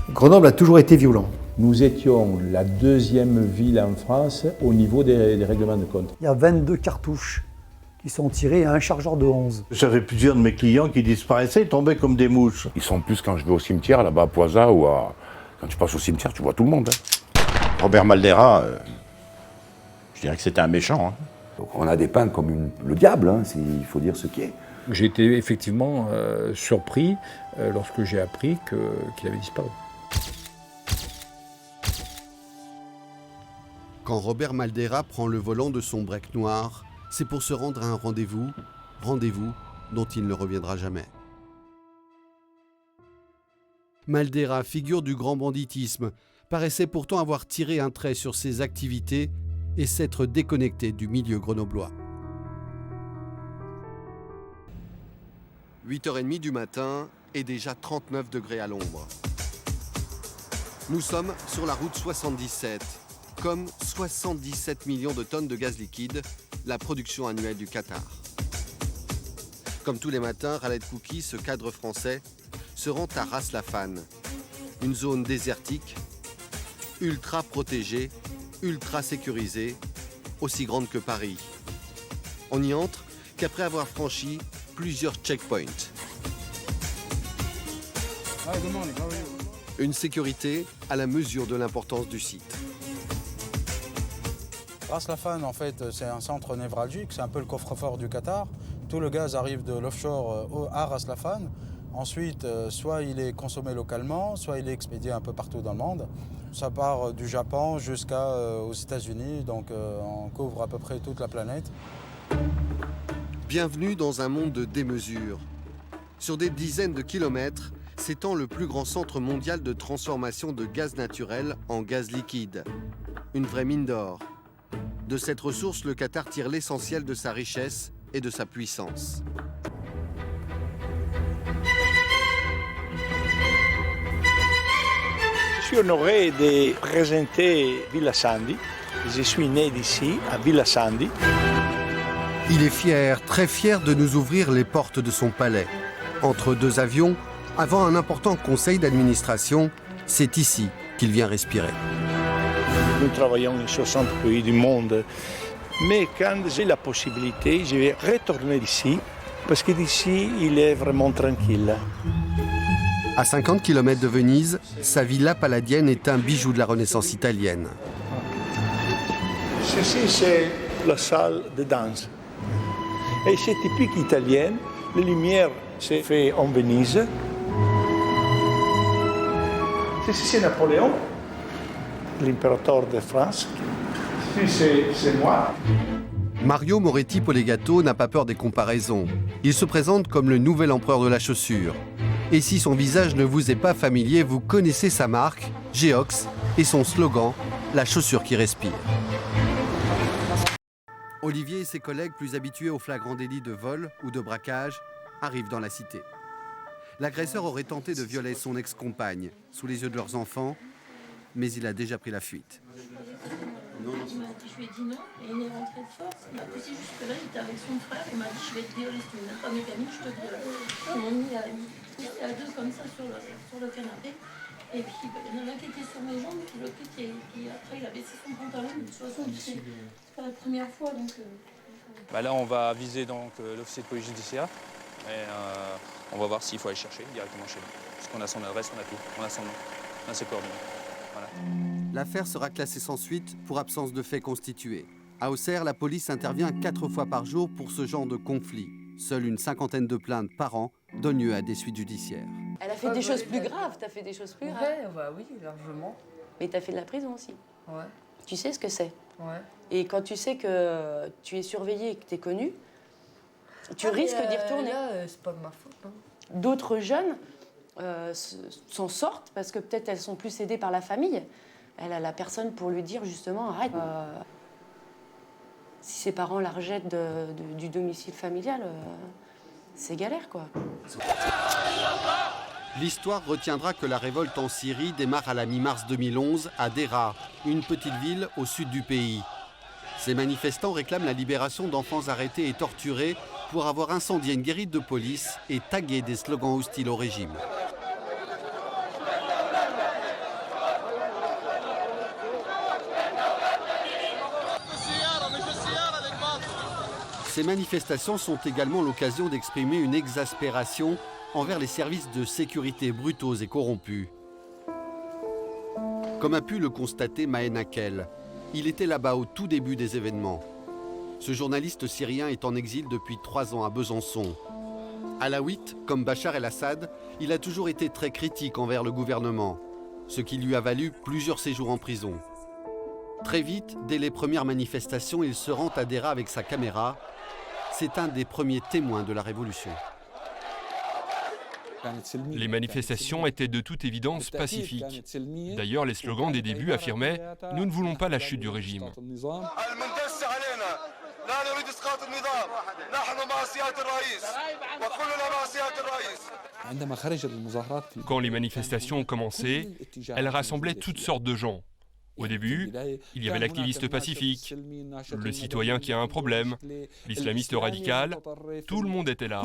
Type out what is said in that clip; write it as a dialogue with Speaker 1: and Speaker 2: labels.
Speaker 1: Grenoble a toujours été violent.
Speaker 2: Nous étions la deuxième ville en France au niveau des règlements de compte.
Speaker 3: Il y a 22 cartouches qui sont tirées à un chargeur de 11.
Speaker 4: J'avais plusieurs de mes clients qui disparaissaient et tombaient comme des mouches.
Speaker 5: Ils sont plus quand je vais au cimetière, là-bas à Poisa ou à... Quand tu passes au cimetière, tu vois tout le monde.
Speaker 6: Robert Maldera, je dirais que c'était un méchant. Hein.
Speaker 7: Donc on a dépeint comme le diable, hein, il faut dire ce qui est.
Speaker 8: J'ai été effectivement surpris lorsque j'ai appris qu'il avait disparu.
Speaker 9: Quand Robert Maldera prend le volant de son break noir, c'est pour se rendre à un rendez-vous dont il ne reviendra jamais. Maldera, figure du grand banditisme, paraissait pourtant avoir tiré un trait sur ses activités et s'être déconnecté du milieu grenoblois. 8h30 du matin et déjà 39 degrés à l'ombre. Nous sommes sur la route 77, comme 77 millions de tonnes de gaz liquide, la production annuelle du Qatar. Comme tous les matins, Khaled Kouki, ce cadre français, se rend à Ras Laffan, une zone désertique, ultra protégée, ultra sécurisée, aussi grande que Paris. On n'y entre qu'après avoir franchi plusieurs checkpoints. Une sécurité à la mesure de l'importance du site.
Speaker 10: Ras Laffan, en fait, c'est un centre névralgique, c'est un peu le coffre-fort du Qatar. Tout le gaz arrive de l'offshore à Ras Laffan. Ensuite, soit il est consommé localement, soit il est expédié un peu partout dans le monde. Ça part du Japon jusqu'aux États-Unis, donc on couvre à peu près toute la planète.
Speaker 9: Bienvenue dans un monde de démesure. Sur des dizaines de kilomètres, s'étend le plus grand centre mondial de transformation de gaz naturel en gaz liquide. Une vraie mine d'or. De cette ressource, le Qatar tire l'essentiel de sa richesse et de sa puissance.
Speaker 11: Je suis honoré de présenter Villa Sandy. Je suis né d'ici, à Villa Sandy.
Speaker 9: Il est fier, très fier de nous ouvrir les portes de son palais. Entre deux avions, avant un important conseil d'administration, c'est ici qu'il vient respirer.
Speaker 11: Nous travaillons dans 60 pays du monde. Mais quand j'ai la possibilité, je vais retourner ici, parce que d'ici, il est vraiment tranquille.
Speaker 9: À 50 km de Venise, sa villa palladienne est un bijou de la Renaissance italienne.
Speaker 11: Ceci, c'est la salle de danse. Et c'est typique italien. Les lumières, c'est fait en Venise. Ceci, c'est Napoléon, l'impérateur de France. Ceci, c'est moi.
Speaker 9: Mario Moretti Polegato n'a pas peur des comparaisons. Il se présente comme le nouvel empereur de la chaussure. Et si son visage ne vous est pas familier, vous connaissez sa marque, Geox, et son slogan, la chaussure qui respire. Olivier et ses collègues, plus habitués aux flagrants délits de vol ou de braquage, arrivent dans la cité. L'agresseur aurait tenté de violer son ex-compagne sous les yeux de leurs enfants, mais il a déjà pris la fuite.
Speaker 12: Je lui ai dit non, et il est rentré de force. Il m'a poussé jusque-là, il était avec son frère, il m'a dit je vais te violer, si tu ne viens pas mes gamines, je te viole. Ils m'ont mis à deux comme ça sur le canapé. Et puis il y en a un qui était sur mes jambes, puis l'autre qui après il a baissé son pantalon. De toute façon, c'est pas la première fois. Donc,
Speaker 13: Là, on va viser l'officier de police judiciaire. Et on va voir s'il faut aller chercher directement chez lui. Parce qu'on a son adresse, on a tout, on a son nom, on a ses coordonnées. Voilà.
Speaker 9: L'affaire sera classée sans suite pour absence de fait constitué. À Auxerre, la police intervient 4 fois par jour pour ce genre de conflit. Seule une 50aine de plaintes par an donnent lieu à des suites judiciaires.
Speaker 14: Elle a fait des choses plus graves, t'as fait des choses plus graves.
Speaker 15: Oui, largement.
Speaker 14: Mais t'as fait de la prison aussi.
Speaker 15: Ouais.
Speaker 14: Tu sais ce que c'est.
Speaker 15: Ouais.
Speaker 14: Et quand tu sais que tu es surveillé et que t'es connu, tu risques d'y retourner.
Speaker 15: C'est pas de ma faute. Hein.
Speaker 14: D'autres jeunes s'en sortent parce que peut-être elles sont plus aidées par la famille. Elle a la personne pour lui dire justement arrête. Si ses parents la rejettent du domicile familial, c'est galère quoi.
Speaker 9: L'histoire retiendra que la révolte en Syrie démarre à la mi-mars 2011 à Deraa, une petite ville au sud du pays. Ces manifestants réclament la libération d'enfants arrêtés et torturés pour avoir incendié une guérite de police et tagué des slogans hostiles au régime. Ces manifestations sont également l'occasion d'exprimer une exaspération envers les services de sécurité brutaux et corrompus. Comme a pu le constater Mahen Akel, il était là-bas au tout début des événements. Ce journaliste syrien est en exil depuis 3 ans à Besançon. Alaouite, comme Bachar el-Assad, il a toujours été très critique envers le gouvernement, ce qui lui a valu plusieurs séjours en prison. Très vite, dès les premières manifestations, il se rend à Dera avec sa caméra. C'est un des premiers témoins de la révolution.
Speaker 1: Les manifestations étaient de toute évidence pacifiques. D'ailleurs, les slogans des débuts affirmaient « Nous ne voulons pas la chute du régime ». Quand les manifestations ont commencé, elles rassemblaient toutes sortes de gens. Au début, il y avait l'activiste pacifique, le citoyen qui a un problème, l'islamiste radical, tout le monde était là.